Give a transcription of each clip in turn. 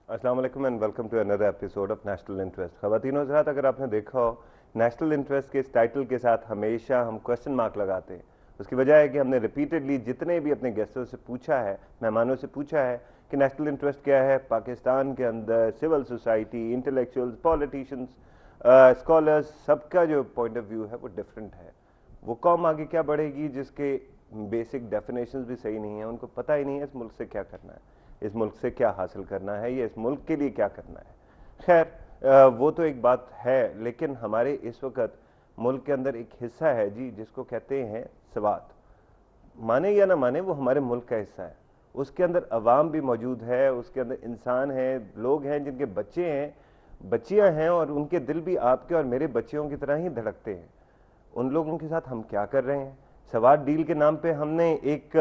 अस्सलाम वालेकुम and welcome to another episode of national interest. ख़वातीन और हज़रात, अगर आपने देखा हो नेशनल इंटरेस्ट के इस टाइटल के साथ हमेशा हम क्वेश्चन मार्क लगाते हैं। उसकी वजह है कि हमने रिपीटेडली जितने भी अपने गेस्टों से पूछा है, मेहमानों से पूछा है कि नेशनल इंटरेस्ट क्या है। पाकिस्तान के अंदर civil society, intellectuals, politicians, scholars, सबका जो पॉइंट ऑफ व्यू है वो डिफरेंट है। वो कौम आगे क्या बढ़ेगी जिसके बेसिक डेफिनेशंस भी सही नहीं है, उनको पता ही नहीं है इस मुल्क से क्या करना है, इस मुल्क से क्या हासिल करना है, या इस मुल्क के लिए क्या करना है। खैर वो तो एक बात है, लेकिन हमारे इस वक्त मुल्क के अंदर एक हिस्सा है जी जिसको कहते हैं सवात। माने या ना माने, वो हमारे मुल्क का हिस्सा है। उसके अंदर अवाम भी मौजूद है, उसके अंदर इंसान हैं, लोग हैं जिनके बच्चे हैं, बच्चियां हैं, और उनके दिल भी आपके और मेरे बच्चियों की तरह ही धड़कते हैं। उन लोगों के साथ हम क्या कर रहे हैं? सवात डील के नाम पे हमने एक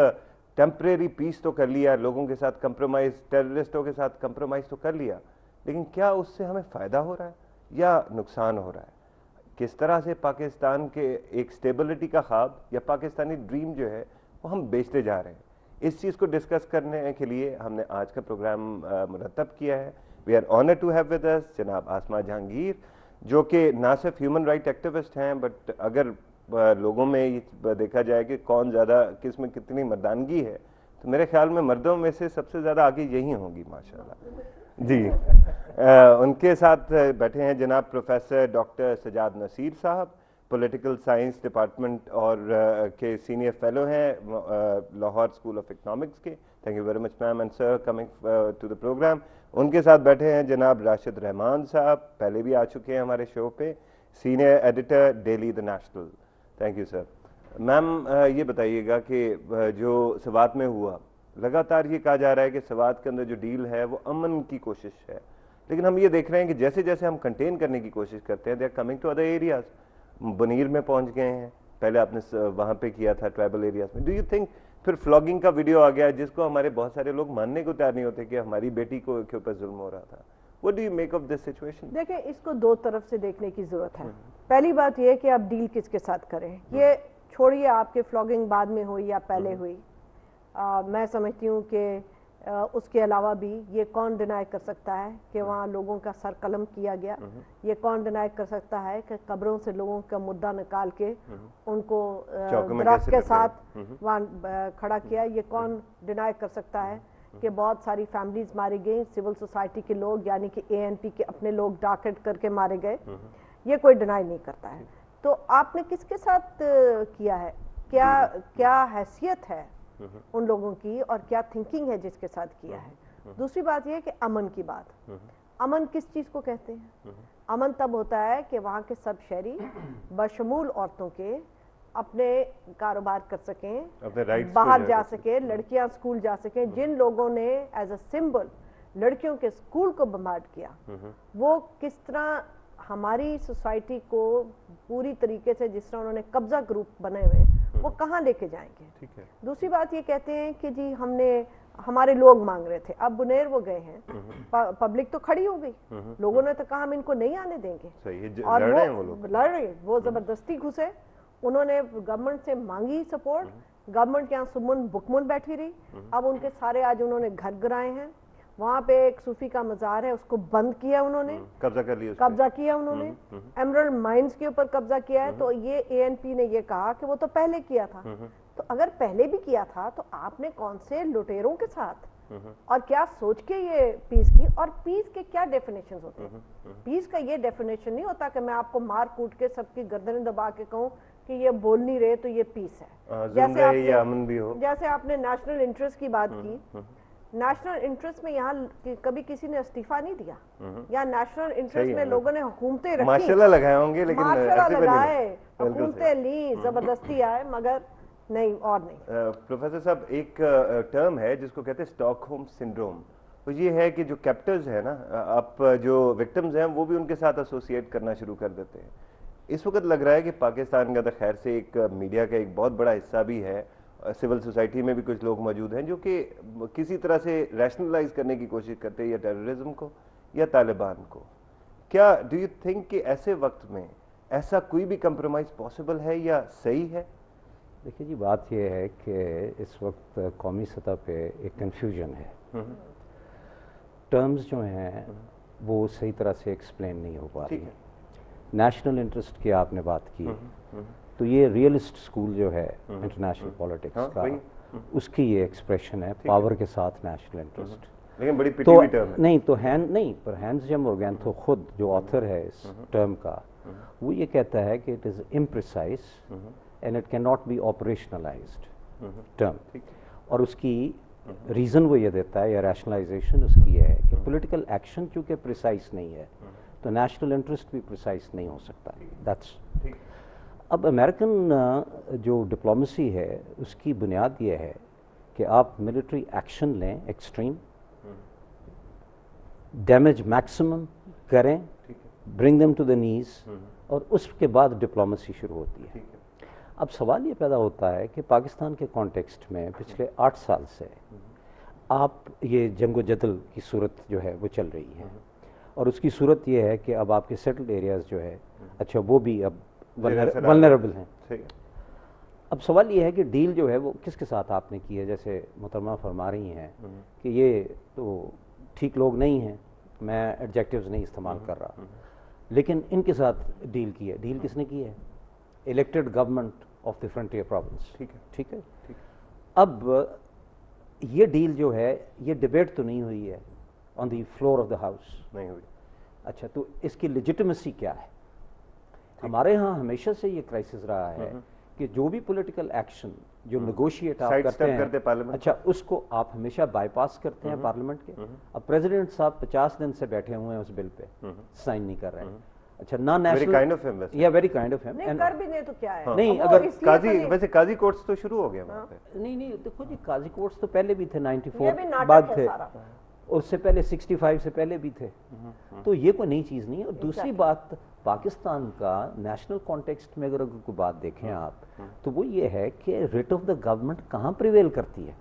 टेम्परेरी पीस तो कर लिया, लोगों के साथ कंप्रोमाइज, टेररिस्टों के साथ कंप्रोमाइज तो कर लिया, लेकिन क्या उससे हमें फ़ायदा हो रहा है या नुकसान हो रहा है? किस तरह से पाकिस्तान के एक स्टेबिलिटी का ख्वाब या पाकिस्तानी ड्रीम जो है वो हम बेचते जा रहे हैं? इस चीज़ को डिस्कस करने के लिए हमने आज का प्रोग्राम मुरतब किया है। We are honour to have with us जनाब आसमा जहांगीर, जो कि ना सिर्फ ह्यूमन राइट एक्टिविस्ट हैं, बट अगर लोगों में ये देखा जाए कि कौन ज़्यादा, किस में कितनी मर्दानगी है, तो मेरे ख्याल में मर्दों में से सबसे ज़्यादा आगे यही होंगी माशाल्लाह जी। उनके साथ बैठे हैं जनाब प्रोफेसर डॉक्टर सजाद नसीर साहब, पॉलिटिकल साइंस डिपार्टमेंट और के सीनियर फेलो हैं लाहौर स्कूल ऑफ इकनॉमिक्स के। Thank you very much ma'am and sir coming to the programme. उनके साथ बैठे हैं जनाब राशिद रहमान साहब, पहले भी आ चुके हैं हमारे शो पे, senior editor daily the national. Thank you sir. Ma'am ये बताइएगा कि जो सवात में हुआ, लगातार ये कहा जा रहा है कि सवात के अंदर जो डील है वो अमन की कोशिश है, लेकिन हम ये देख रहे हैं कि जैसे जैसे हम कंटेन करने की कोशिश करते हैं, they are coming to other areas. Buner में पहुंच गए हैं, पहले आपने वहां पे किया था ट्राइबल एरियाज में। डू यू थिंक फिर फ्लॉगिंग का वीडियो आ गया जिसको हमारे बहुत सारे लोग मानने को तैयार नहीं होते कि हमारी बेटी को के ऊपर जुल्म हो रहा था? What do you make of this situation? देखिए, इसको दो तरफ से देखने की जरूरत है। पहली बात यह कि आप डील किसके साथ करें, ये छोड़िए आपके फ्लॉगिंग बाद में हुई या पहले हुई। मैं समझती हूँ कि उसके अलावा भी ये कौन डिनाई कर सकता है कि वहाँ लोगों का सर कलम किया गया। ये कौन डिनाई कर सकता है कि कब्रों से लोगों का मुद्दा निकाल के उनको दरख्त के साथ वहाँ खड़ा किया। ये कौन डिनाई कर सकता है कि बहुत सारी फैमिलीज मारी गई, सिविल सोसाइटी के लोग यानी कि ANP के अपने लोग टारगेट करके मारे गए। ये कोई डिनाई नहीं करता है। तो आपने किसके साथ किया है, क्या हैसियत है उन लोगों की और क्या थिंकिंग है जिसके साथ किया है। दूसरी बात यह कि अमन की बात, अमन किस चीज को कहते हैं? अमन तब होता है कि वहाँ के सब शहरी बशमूल औरतों के अपने कारोबार कर सकें, बाहर जा सके, लड़कियां स्कूल जा सकें। जिन लोगों ने एज अ सिंबल लड़कियों के स्कूल को बम्बार्ड किया, वो किस तरह हमारी सोसाइटी को पूरी तरीके से, जिस तरह उन्होंने कब्जा ग्रुप बने हुए, वो कहाँ लेके जाएंगे? ठीक है। दूसरी बात ये कहते हैं कि जी हमारे लोग मांग रहे थे, अब बुनेर वो गए हैं, पब्लिक तो खड़ी हो गई, लोगों ने तो कहा हम इनको नहीं आने देंगे। सही है, और लड़ रहे, वो जबरदस्ती घुसे, उन्होंने गवर्नमेंट से मांगी सपोर्ट, गवर्नमेंट के यहाँ सुमन बुकमुन बैठी रही। अब उनके सारे आज उन्होंने घर गिराए हैं। वहाँ पे एक सूफी का मजार है, उसको बंद किया उन्होंने, कब्जा किया उन्होंने। एमरल्ड माइंस के ऊपर कब्जा किया है। तो ये ANP ने ये कहा कि वो तो पहले किया था। तो अगर पहले भी किया था तो आपने कौन से लुटेरों के साथ और क्या सोच के ये पीस की? और पीस के क्या डेफिनेशन होते हैं? पीस का ये डेफिनेशन नहीं होता कि मैं आपको मार कूट के सबकी गर्दनें दबा के कहूँ कि ये बोल नहीं रहे तो ये पीस है। जैसे आपने नेशनल इंटरेस्ट की बात की, नेशनल इंटरेस्ट में यहाँ कभी किसी ने इस्तीफा नहीं दिया। यहाँ नेशनल इंटरेस्ट में लोगों ने हुकूमतें रखी, माशाल्लाह लगाए होंगे, लेकिन माशाल्लाह लगाए, हुकूमतें ली, जबरदस्ती आए, मगर नहीं और नहीं। प्रोफेसर साहब, एक टर्म है जिसको कहते हैं स्टॉकहोम सिंड्रोम। तो ये है कि जो कैप्टर्स है ना, आप जो विक्टिम्स हैं वो भी उनके साथ एसोसिएट करना शुरू कर देते हैं। इस वक्त लग रहा है कि पाकिस्तान का तो खैर से एक मीडिया का एक बहुत बड़ा हिस्सा भी है, सिविल सोसाइटी में भी कुछ लोग मौजूद हैं जो कि किसी तरह से रैशनलाइज करने की कोशिश करते हैं या टेररिज्म को या तालिबान को। क्या डू यू थिंक कि ऐसे वक्त में ऐसा कोई भी कंप्रोमाइज पॉसिबल है या सही है? देखिए जी, बात यह है कि इस वक्त कौमी सतह पे एक कन्फ्यूजन है। 2 चीज़ें हैं। एक तो ये कि पाकिस्तान में जो है वो 2 तरह के लोग हैं। एक तो वो जो मुल्क के अंदर जो है वो मुल्क के अंदर जो है वो अपने आप को टर्म्स जो हैं वो सही तरह से एक्सप्लेन नहीं हो पा रही ठीक है। है। नेशनल इंटरेस्ट की आपने बात की, तो ये रियलिस्ट स्कूल जो है इंटरनेशनल पॉलिटिक्स हाँ, का, वही। उसकी ये एक्सप्रेशन है पावर के साथ नेशनल इंटरेस्ट। लेकिन बड़ी पिटी तो हुई टर्म है। नहीं तो नहीं, पर हैंस जम ऑर्गेंथो खुद जो ऑथर है इस टर्म का, वो ये कहता है कि it is imprecise and it can not be operationalized term. और उसकी रीज़न वो ये देता है, या रैशनलाइजेशन उसकी ये है कि पॉलिटिकल एक्शन चूँकि प्रिसाइज नहीं है तो नेशनल इंटरेस्ट भी प्रिसाइज नहीं हो सकता। दैट्स ठीक। अब अमेरिकन जो डिप्लोमेसी है उसकी बुनियाद ये है कि आप मिलिट्री एक्शन लें एक्सट्रीम, डैमेज मैक्सिमम करें, ठीक है। Bring them to the knees, और उसके बाद डिप्लोमेसी शुरू होती है। ठीक है। अब सवाल ये पैदा होता है कि पाकिस्तान के कॉन्टेक्स्ट में पिछले 8 साल से आप ये जंगो जदल की सूरत जो है वो चल रही है, और उसकी सूरत ये है कि अब आपके सेटल्ड एरियाज जो है, अच्छा वो भी अब वल्नरेबल हैं। ठीक है। अब सवाल ये है कि डील जो है वो किसके साथ आपने की है। जैसे मोहतरमा फरमा रही हैं कि ये तो ठीक लोग नहीं हैं, मैं एडजेक्टिव्स नहीं इस्तेमाल कर रहा, लेकिन इनके साथ डील की है। डील किसने की है? Elected government of the frontier province. ठीक है। ठीक है। अब ये डील जो है ये डिबेट तो नहीं हुई है on the floor of the house. नहीं हुई। अच्छा, तो इसकी लेजिटिमेसी क्या है? हमारे यहाँ हमेशा से ये क्राइसिस रहा है कि जो भी पॉलिटिकल एक्शन जो नेगोशिएट आप Side करते step हैं, करते पार्लियामेंट। अच्छा उसको आप हमेशा बाईपास करते हैं पार्लियामेंट के। अब प्रेसिडेंट साहब 50 दिन से बैठे हुए हैं उस बिल पे, साइन नहीं कर रहे हैं। अच्छा, ना Very national, kind of him, वैसे। या वेरी काइंड ऑफ हिम। नहीं कर भी नहीं तो क्या है? नहीं, वो अगर इसलिए काजी, तो नहीं- वैसे काजी कोर्ट्स तो शुरू हो गए वहाँ पे। नहीं, देखो जी, काजी कोर्ट्स तो पहले भी थे, ये भी 94 नाटक बाद है थे, सारा। उससे पहले 65 से पहले भी थे। तो ये कोई नई चीज़ नहीं है। और दूसरी बात, पाकिस्तान का नेशनल कॉन्टेक्स्ट में अगर कोई बात देखें आप, तो वो ये है कि रिट ऑफ द गवर्नमेंट कहाँ प्रिवेल करती है।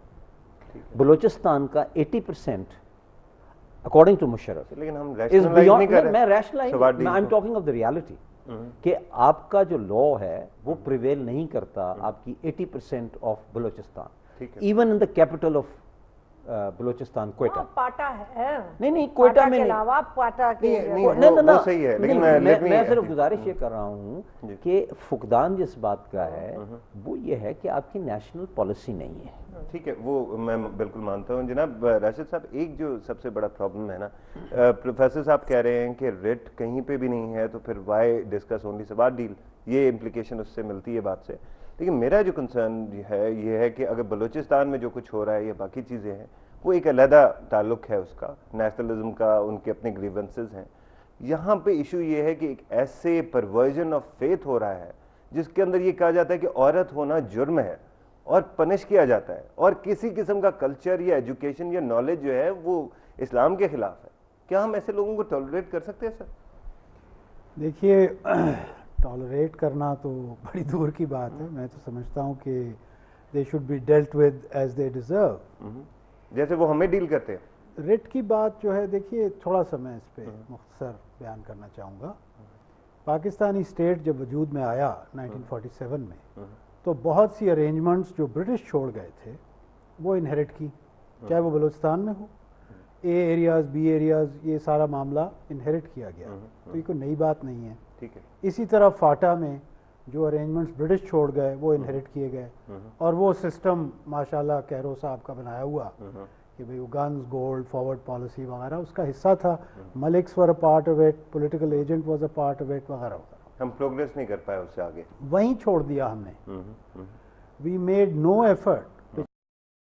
बलूचिस्तान का 80% अकॉर्डिंग टू मुशर्रफ लेकिन हम इज रैशनलाइज बियॉन्ड, नहीं कर रहे। मैं रैशनलाइज, सवाल I am talking of the reality, कि आपका जो लॉ है वो प्रिवेल नहीं करता आपकी 80% ऑफ बलूचिस्तान, ठीक है। Even in the capital of Balochistan, Quetta. हाँ, पाटा है। नहीं, क्वेटा पाटा में के नहीं। अलावा पाटा के नहीं, नहीं, एरिया- वो सही है, लेकिन नहीं, let me- मैं सिर्फ गुजारिश ये कर रहा हूँ कि फुकदान जिस बात का है वो ये है कि आपकी नेशनल पॉलिसी नहीं है। ठीक है, वो मैं बिल्कुल मानता हूँ। जनाब राशिद साहब, एक जो सबसे बड़ा प्रॉब्लम है ना, प्रोफेसर साहब कह रहे हैं कि रिट कहीं पे भी नहीं है, तो फिर वाई डिस्कस ओनली सवाल डील, ये इम्प्लीकेशन उससे मिलती है बात से। लेकिन मेरा जो कंसर्न है ये है कि अगर बलूचिस्तान में जो कुछ हो रहा है या बाकी चीज़ें हैं, वो एक अलहदा ताल्लुक है उसका, नेशनलिज्म का, उनके अपने ग्रीवेंसेस हैं। यहाँ पे इशू ये है कि एक ऐसे परवर्जन ऑफ फेथ हो रहा है जिसके अंदर ये कहा जाता है कि औरत होना जुर्म है और पनिश किया जाता है, और किसी किस्म का कल्चर या एजुकेशन या नॉलेज जो है वो इस्लाम के खिलाफ है। क्या हम ऐसे लोगों को टॉलरेट कर सकते हैं सर? देखिए, टॉलरेट करना तो बड़ी दूर की बात है। मैं तो समझता हूँ कि they should be dealt with as they deserve, जैसे वो हमें डील करते हैं। रिट की बात जो है, देखिए थोड़ा सा मैं इस पर मुख्तसर बयान करना चाहूँगा। पाकिस्तानी स्टेट जब वजूद में आया 1947 में, तो बहुत सी अरेंजमेंट्स जो ब्रिटिश छोड़ गए थे वो इनहेरिट की, चाहे वो बलूचिस्तान में हो, ए एरियाज़, बी एरियाज़, ये सारा मामला इनहेरिट किया गया। तो ये कोई नई बात नहीं है। ठीक है। इसी तरह फाटा में जो अरेंजमेंट्स ब्रिटिश छोड़ गए वो इनहेरिट किए गए, और वो सिस्टम माशाल्लाह कैरो साहब का बनाया हुआ कि भाई वो गन्स, गोल्ड, फॉरवर्ड पॉलिसी वगैरह उसका हिस्सा था। Maliks were a part of it, political agent was a part of it, वगैरह वगैरह। हम प्रोग्रेस नहीं कर पाए उससे आगे। वहीं छोड़ दिया हमने। We made no effort